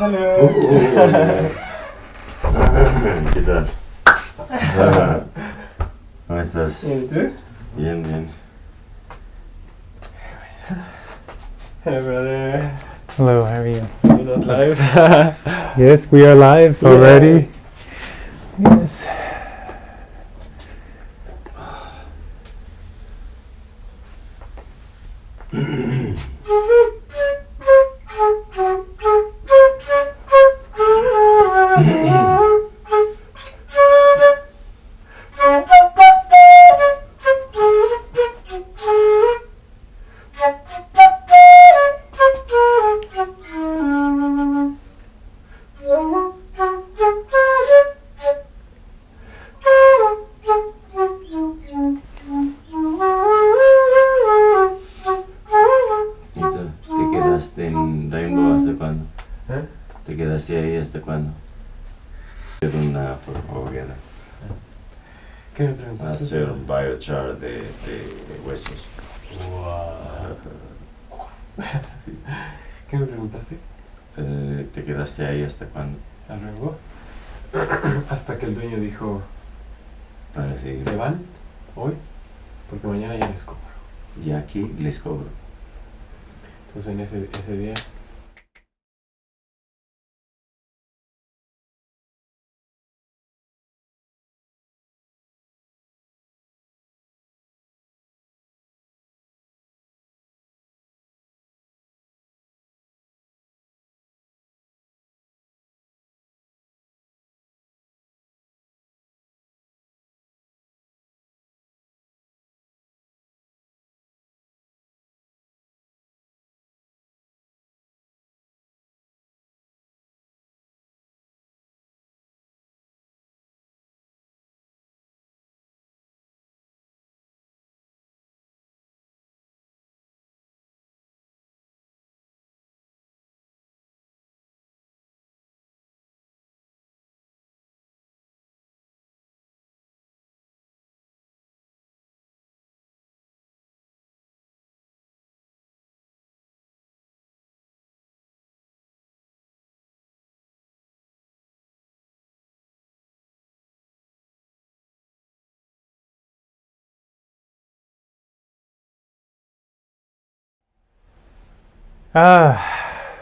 Hello. ¿Qué tal? ¿Cómo estás? ¿Y tú? Bien, bien. Hello, brother. Hello, how are you? You're not live? Yes, we are live already. Yes. ¿Y tú? ¿Te quedaste en Rainbow hasta cuándo? ¿Eh? ¿Te quedaste ahí hasta cuándo? Hacer una hoguera. ¿Qué me preguntaste? Hacer un biochar de huesos. Wow. ¿Qué me preguntaste? ¿Te quedaste ahí hasta cuándo? ¿Al luego? Hasta que el dueño dijo, Para seguir. ¿se van hoy? Porque mañana ya les cobro. Y aquí les cobro. Entonces en ese día...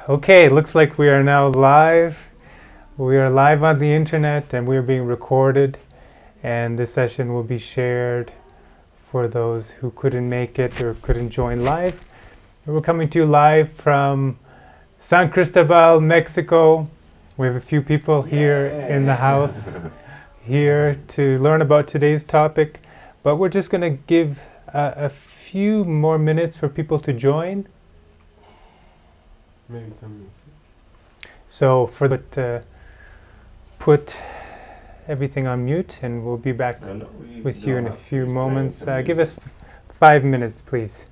Okay, looks like we are now live. We are live on the internet and we are being recorded, and this session will be shared for those who couldn't make it or couldn't join live. We're coming to you live from San Cristobal, Mexico. We have a few people here in the house here to learn about today's topic, but we're just going to give a few more minutes for people to join. Maybe some music. So for the put everything on mute, and we'll be back No, we with you don't in a have few to moments. explain some Give us music. 5 minutes, please.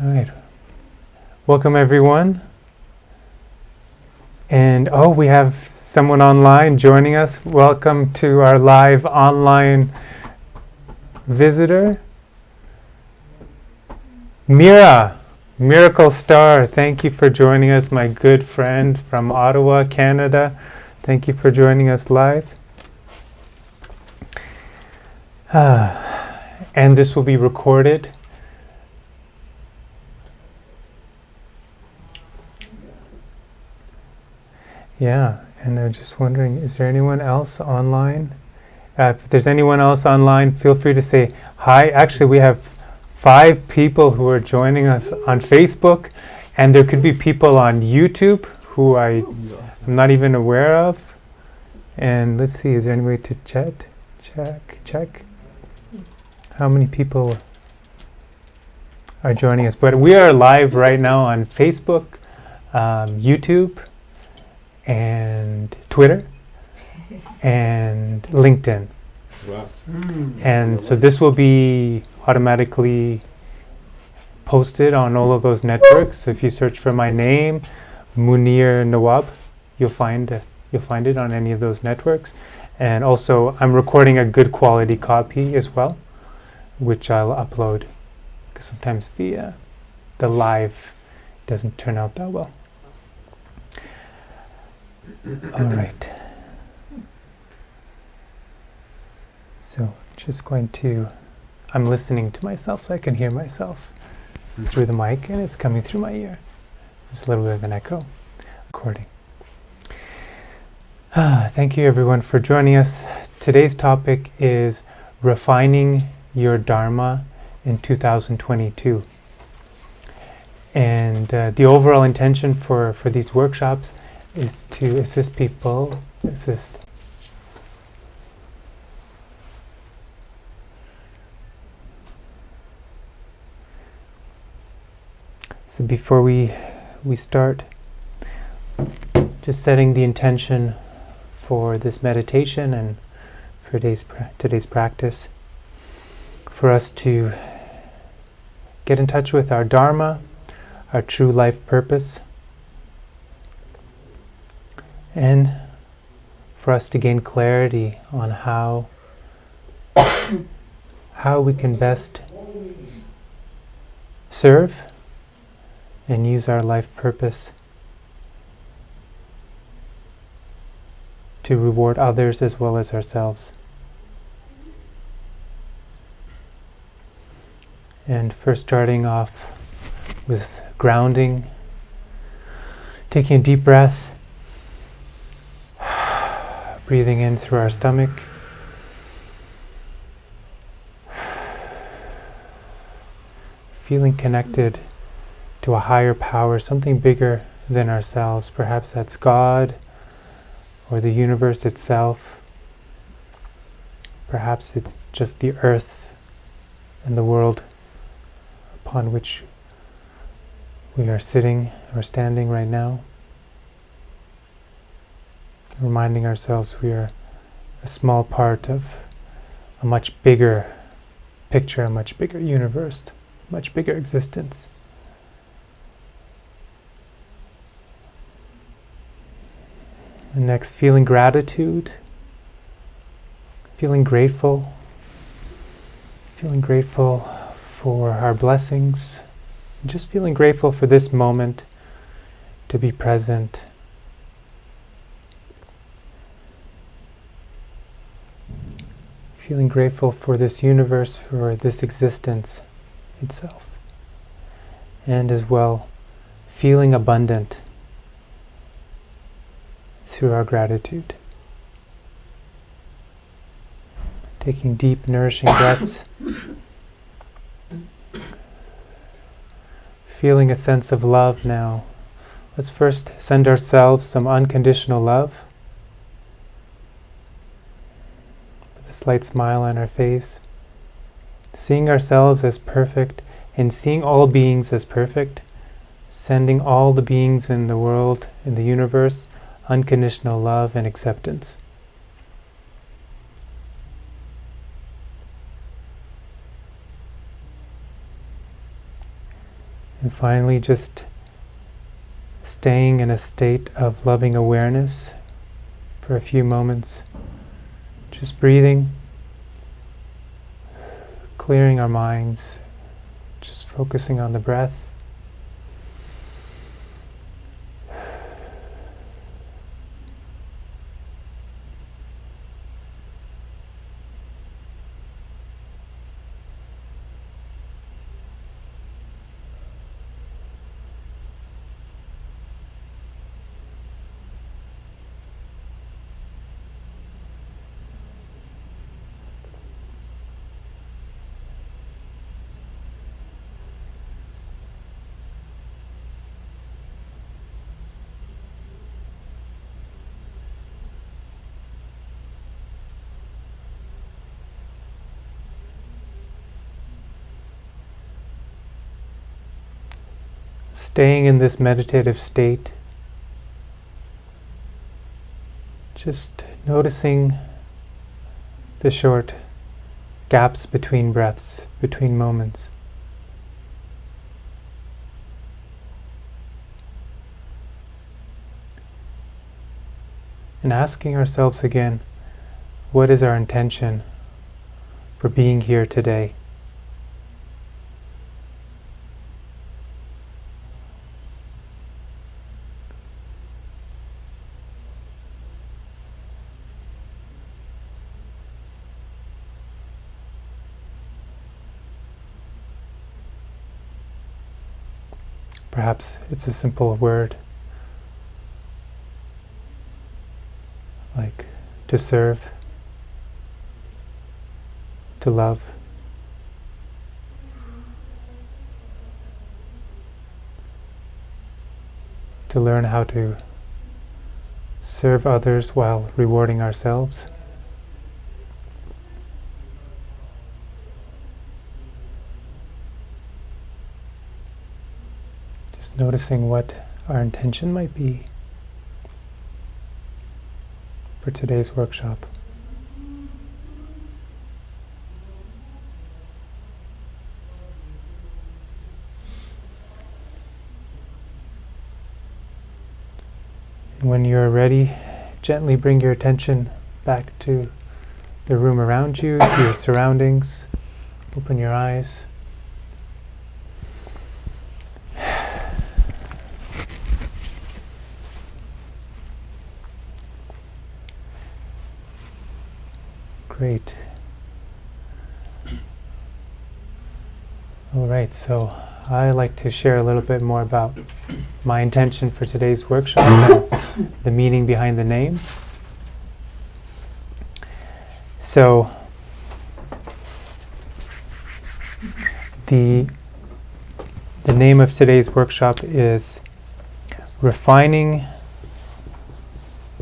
All right. Welcome, everyone. And we have someone online joining us. Welcome to our live online visitor. Mira, Miracle Star, thank you for joining us, my good friend from Ottawa, Canada. Thank you for joining us live. And this will be recorded. Yeah, and I'm just wondering, is there anyone else online? If there's anyone else online, feel free to say hi. Actually, we have 5 people who are joining us on Facebook, and there could be people on YouTube who I'm not even aware of. And let's see, is there any way to check how many people are joining us? But we are live right now on Facebook, YouTube, and Twitter, and LinkedIn. Wow. And so this will be automatically posted on all of those networks. So if you search for my name, Muneer Nawab, you'll find it on any of those networks. And also, I'm recording a good quality copy as well, which I'll upload, because sometimes the live doesn't turn out that well. All right. So just going to, I'm listening to myself so I can hear myself through the mic, and it's coming through my ear. It's a little bit of an echo recording. Thank you everyone for joining us. Today's topic is refining your Dharma in 2022. And the overall intention for these workshops is to assist people, So before we start, just setting the intention for this meditation and for today's practice, for us to get in touch with our Dharma, our true life purpose, and for us to gain clarity on how we can best serve and use our life purpose to reward others as well as ourselves. And first, starting off with grounding, taking a deep breath, breathing in through our stomach, feeling connected to a higher power, something bigger than ourselves. Perhaps that's God or the universe itself. Perhaps it's just the earth and the world upon which we are sitting or standing right now. Reminding ourselves we are a small part of a much bigger picture, a much bigger universe, much bigger existence. And next, feeling gratitude, feeling grateful for our blessings, just feeling grateful for this moment to be present. Feeling grateful for this universe, for this existence itself. And as well, feeling abundant through our gratitude. Taking deep, nourishing breaths. Feeling a sense of love now. Let's first send ourselves some unconditional love. With a slight smile on our face. Seeing ourselves as perfect and seeing all beings as perfect. Sending all the beings in the world, in the universe, unconditional love and acceptance. And finally, just staying in a state of loving awareness for a few moments. Just breathing, clearing our minds, just focusing on the breath. Staying in this meditative state, just noticing the short gaps between breaths, between moments. And asking ourselves again, what is our intention for being here today? Perhaps it's a simple word like to serve, to love, to learn how to serve others while rewarding ourselves. Noticing what our intention might be for today's workshop. And when you're ready, gently bring your attention back to the room around you, to your surroundings. Open your eyes. Great. All right, so I like to share a little bit more about my intention for today's workshop and the meaning behind the name. So, the name of today's workshop is Refining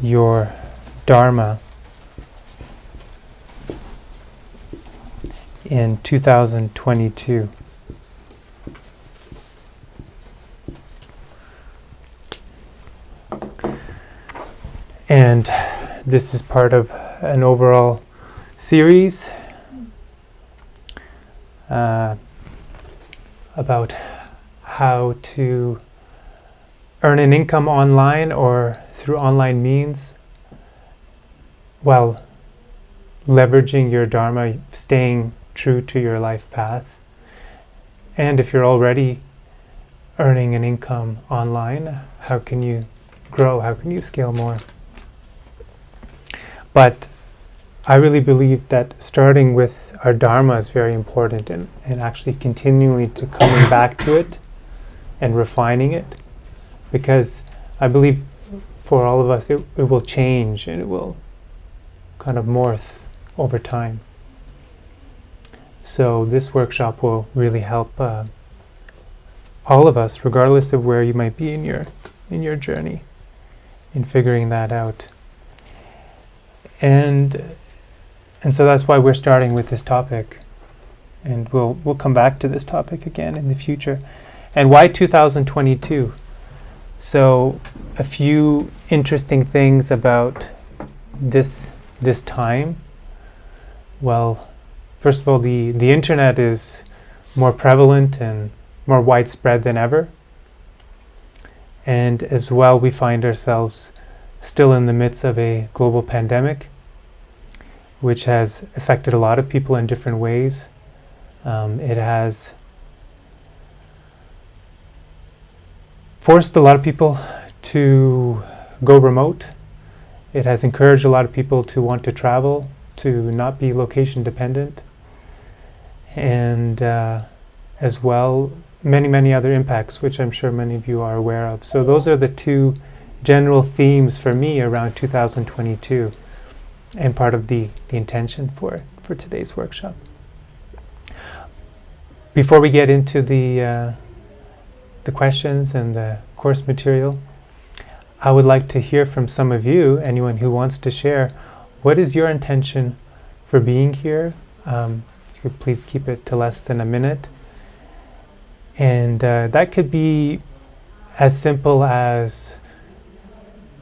Your Dharma in 2022. And this is part of an overall series about how to earn an income online or through online means while leveraging your Dharma, staying true to your life path. And if you're already earning an income online, how can you grow? How can you scale more? But I really believe that starting with our Dharma is very important, and actually continually to coming back to it and refining it, because I believe for all of us it will change and it will kind of morph over time. So this workshop will really help all of us, regardless of where you might be in your journey, in figuring that out. And so that's why we're starting with this topic, and we'll come back to this topic again in the future. And why 2022? So a few interesting things about this time. Well, first of all, the internet is more prevalent and more widespread than ever. And as well, we find ourselves still in the midst of a global pandemic, which has affected a lot of people in different ways. It has forced a lot of people to go remote. It has encouraged a lot of people to want to travel, to not be location dependent. And as well, many other impacts, which I'm sure many of you are aware of. So those are the two general themes for me around 2022, and part of the intention for today's workshop. Before we get into the questions and the course material, I would like to hear from some of you, anyone who wants to share, what is your intention for being here? You could please keep it to less than a minute. And that could be as simple as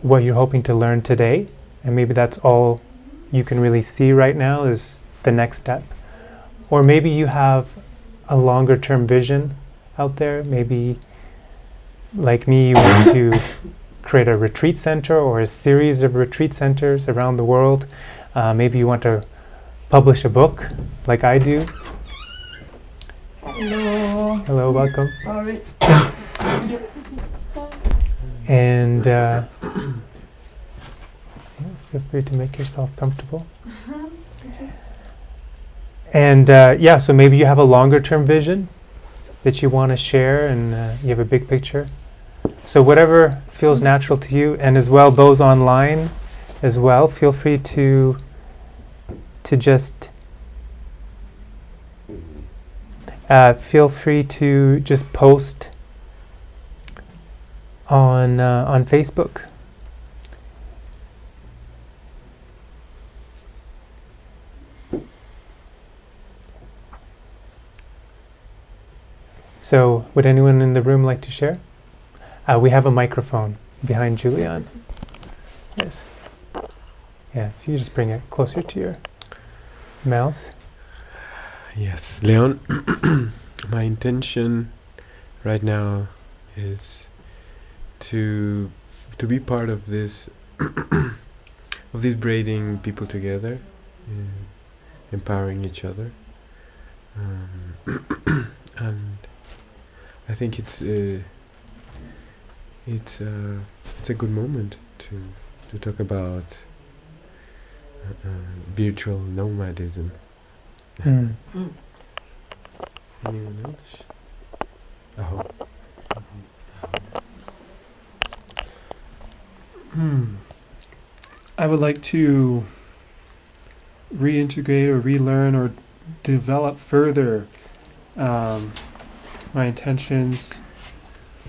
what you're hoping to learn today, and maybe that's all you can really see right now is the next step. Or maybe you have a longer term vision out there. Maybe, like me, you want to create a retreat center or a series of retreat centers around the world. Maybe you want to publish a book, like I do. Hello. Hello, welcome. Sorry. And feel free to make yourself comfortable. And so maybe you have a longer term vision that you want to share, and you have a big picture. So whatever feels natural to you, and as well those online as well, feel free to just post on Facebook. So, would anyone in the room like to share? We have a microphone behind Julian. Yes. Yeah, if you just bring it closer to your mouth. Yes, Leon, my intention right now is to be part of this of this braiding people together, empowering each other, and I think it's a good moment to talk about virtual nomadism. Anyone else? Oh. I would like to reintegrate or relearn or develop further my intentions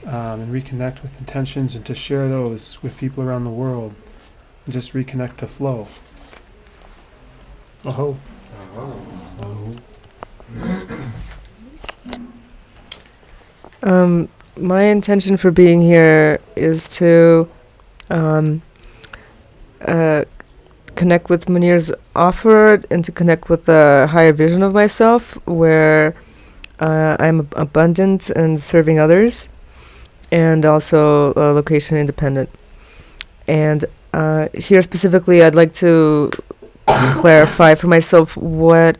and reconnect with intentions, and to share those with people around the world and just reconnect to flow. Oh. My intention for being here is to connect with Muneer's offer and to connect with a higher vision of myself where I'm abundant and serving others, and also location independent. And here specifically, I'd like to clarify for myself what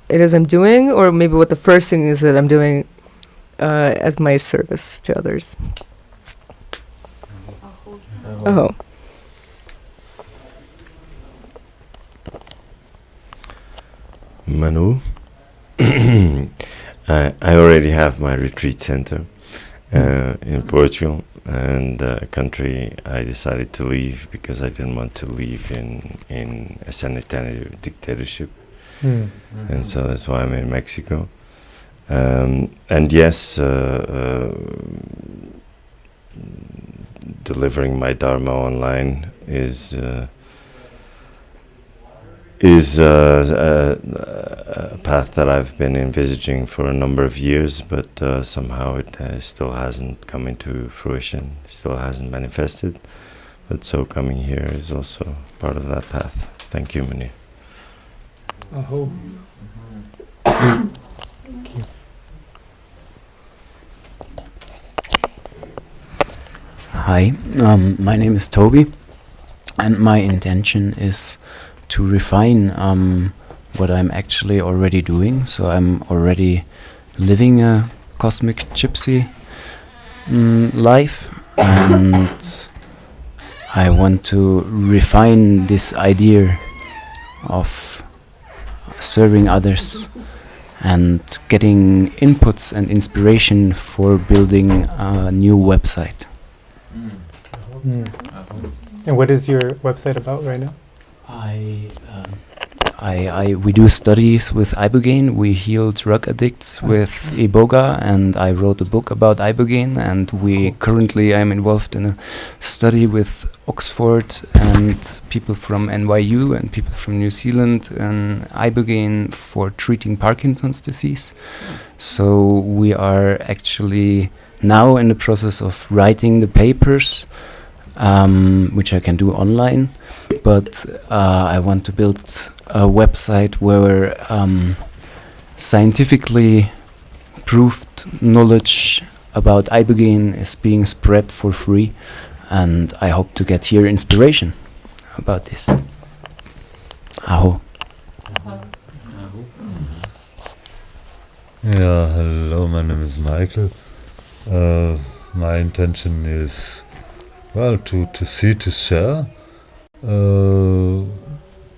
it is I'm doing, or maybe what the first thing is that I'm doing as my service to others. Oh. Manu, I already have my retreat center in Portugal, and a country I decided to leave because I didn't want to live in a sanitary dictatorship. And so that's why I'm in Mexico. And yes, delivering my Dharma online is a path that I've been envisaging for a number of years, but somehow it still hasn't come into fruition, still hasn't manifested. But so coming here is also part of that path. Thank you, Muneer. Thank you. Hi, my name is Toby, and my intention is to refine what I'm actually already doing. So I'm already living a cosmic gypsy life, and I want to refine this idea of serving others and getting inputs and inspiration for building a new website. Mm. And what is your website about right now? We do studies with ibogaine. We heal drug addicts with iboga, and I wrote a book about ibogaine. And I'm involved in a study with Oxford and people from NYU and people from New Zealand and ibogaine for treating Parkinson's disease. So we are actually now in the process of writing the papers, which I can do online, but I want to build a website where scientifically proved knowledge about ibogaine is being spread for free, and I hope to get here inspiration about this. Aho. Yeah, hello, my name is Michael. My intention is, well, to share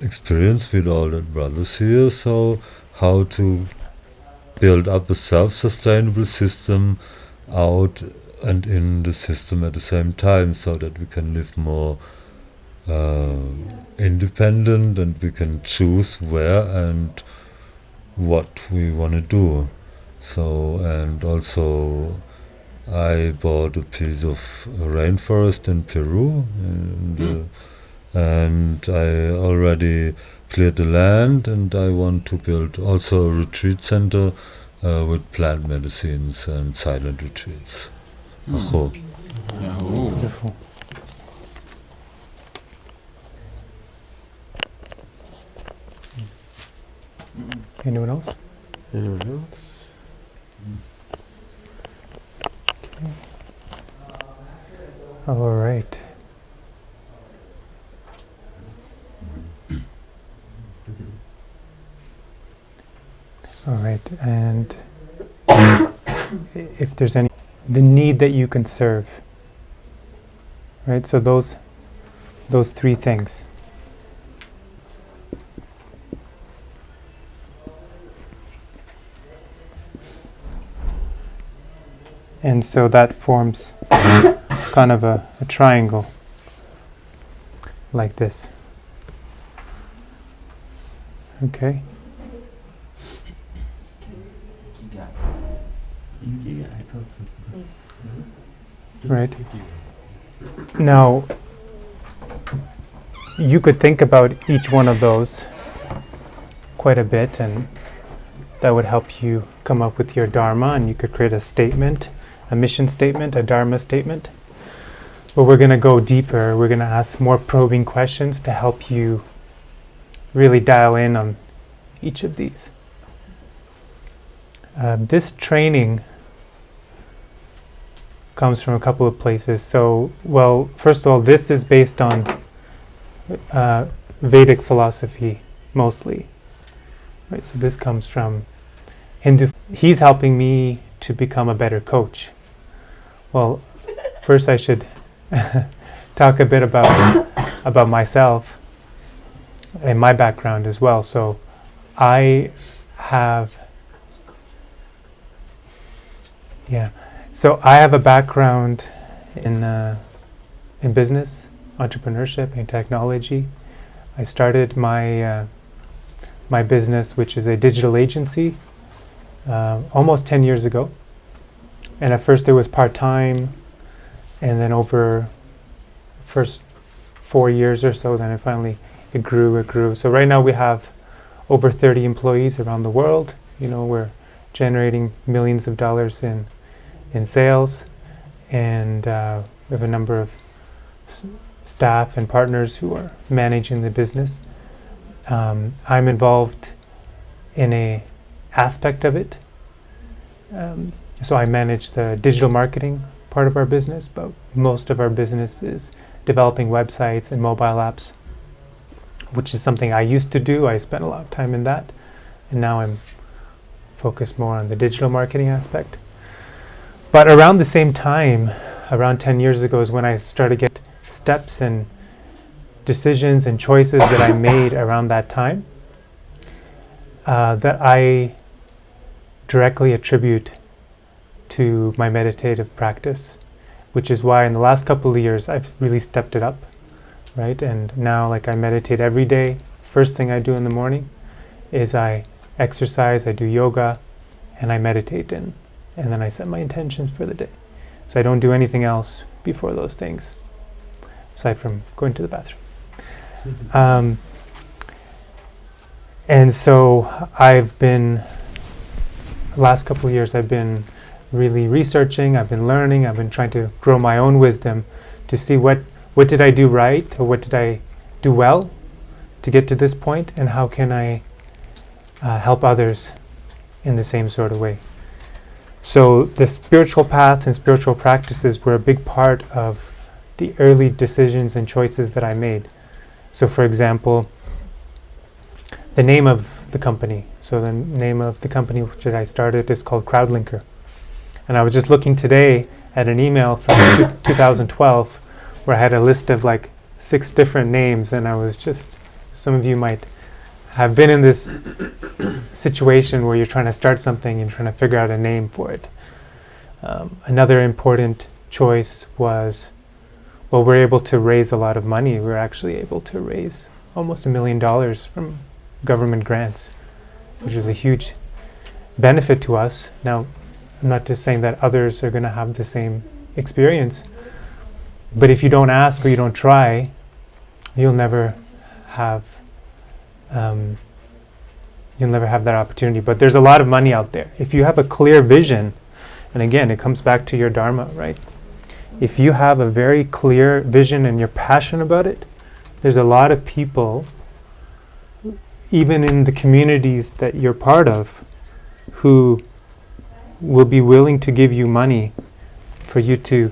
experience with all the brothers here, so how to build up a self-sustainable system out and in the system at the same time, so that we can live more independent and we can choose where and what we want to do. So, and also I bought a piece of rainforest in Peru, and I already cleared the land, and I want to build also a retreat center with plant medicines and silent retreats. Aho. Beautiful. Anyone else? Anyone else? Okay. All right. All right, and if there's the need that you can serve, right? So those three things. And so that forms kind of a triangle like this. Okay. Right. Now, you could think about each one of those quite a bit, and that would help you come up with your Dharma, and you could create a statement, a mission statement, a Dharma statement. But we're going to go deeper. We're going to ask more probing questions to help you really dial in on each of these. This training comes from a couple of places. So, well, first of all, this is based on Vedic philosophy mostly. Right, so this comes from Hindu. He's helping me to become a better coach. Well, first I should talk a bit about myself and my background as well. So I have a background in business, entrepreneurship, and technology. I started my business, which is a digital agency, almost 10 years ago. And at first it was part-time, and then over first 4 years or so, then it grew. So right now we have over 30 employees around the world. You know, we're generating millions of dollars in sales, and we have a number of staff and partners who are managing the business. I'm involved in a aspect of it. So I manage the digital marketing part of our business, but most of our business is developing websites and mobile apps, which is something I used to do. I spent a lot of time in that, and now I'm focused more on the digital marketing aspect. But around the same time, around 10 years ago, is when I started to get steps and decisions and choices that I made around that time that I directly attribute to my meditative practice, which is why in the last couple of years I've really stepped it up, right? And now, like, I meditate every day. First thing I do in the morning is I exercise, I do yoga, and I meditate, and then I set my intentions for the day. So I don't do anything else before those things, aside from going to the bathroom. And so the last couple of years I've been really researching, I've been learning, I've been trying to grow my own wisdom to see what did I do right, or what did I do well to get to this point, and how can I help others in the same sort of way. So the spiritual path and spiritual practices were a big part of the early decisions and choices that I made. So for example, the name of the company. So the name of the company which I started is called Crowdlinker. And I was just looking today at an email from 2012 where I had a list of like 6 different names, and I was just, some of you might have been in this situation where you're trying to start something and trying to figure out a name for it. Another important choice was, well, we're able to raise a lot of money. We're actually able to raise almost $1 million from government grants, which is a huge benefit to us. Now, I'm not just saying that others are going to have the same experience, but if you don't ask or you don't try, you'll never have that opportunity. But there's a lot of money out there. If you have a clear vision, and again, it comes back to your Dharma, right? If you have a very clear vision and you're passionate about it, there's a lot of people, even in the communities that you're part of, who will be willing to give you money for you to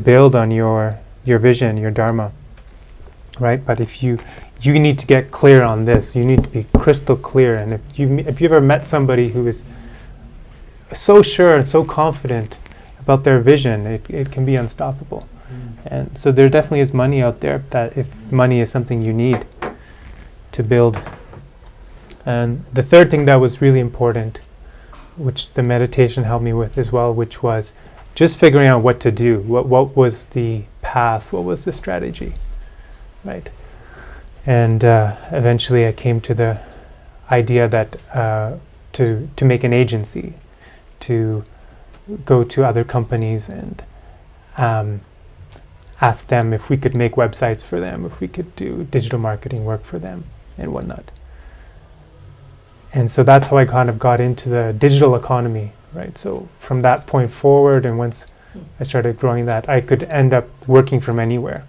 build on your vision, your Dharma, right? But if you need to get clear on this, you need to be crystal clear. And if you ever met somebody who is so sure and so confident about their vision, it can be unstoppable. And so there definitely is money out there, that if money is something you need to build. And the third thing that was really important, which the meditation helped me with as well, which was just figuring out what to do. What was the path? What was the strategy? Right? And eventually I came to the idea that to make an agency, to go to other companies and ask them if we could make websites for them, if we could do digital marketing work for them and whatnot. And so that's how I kind of got into the digital economy, right? So from that point forward, and once I started growing that, I could end up working from anywhere.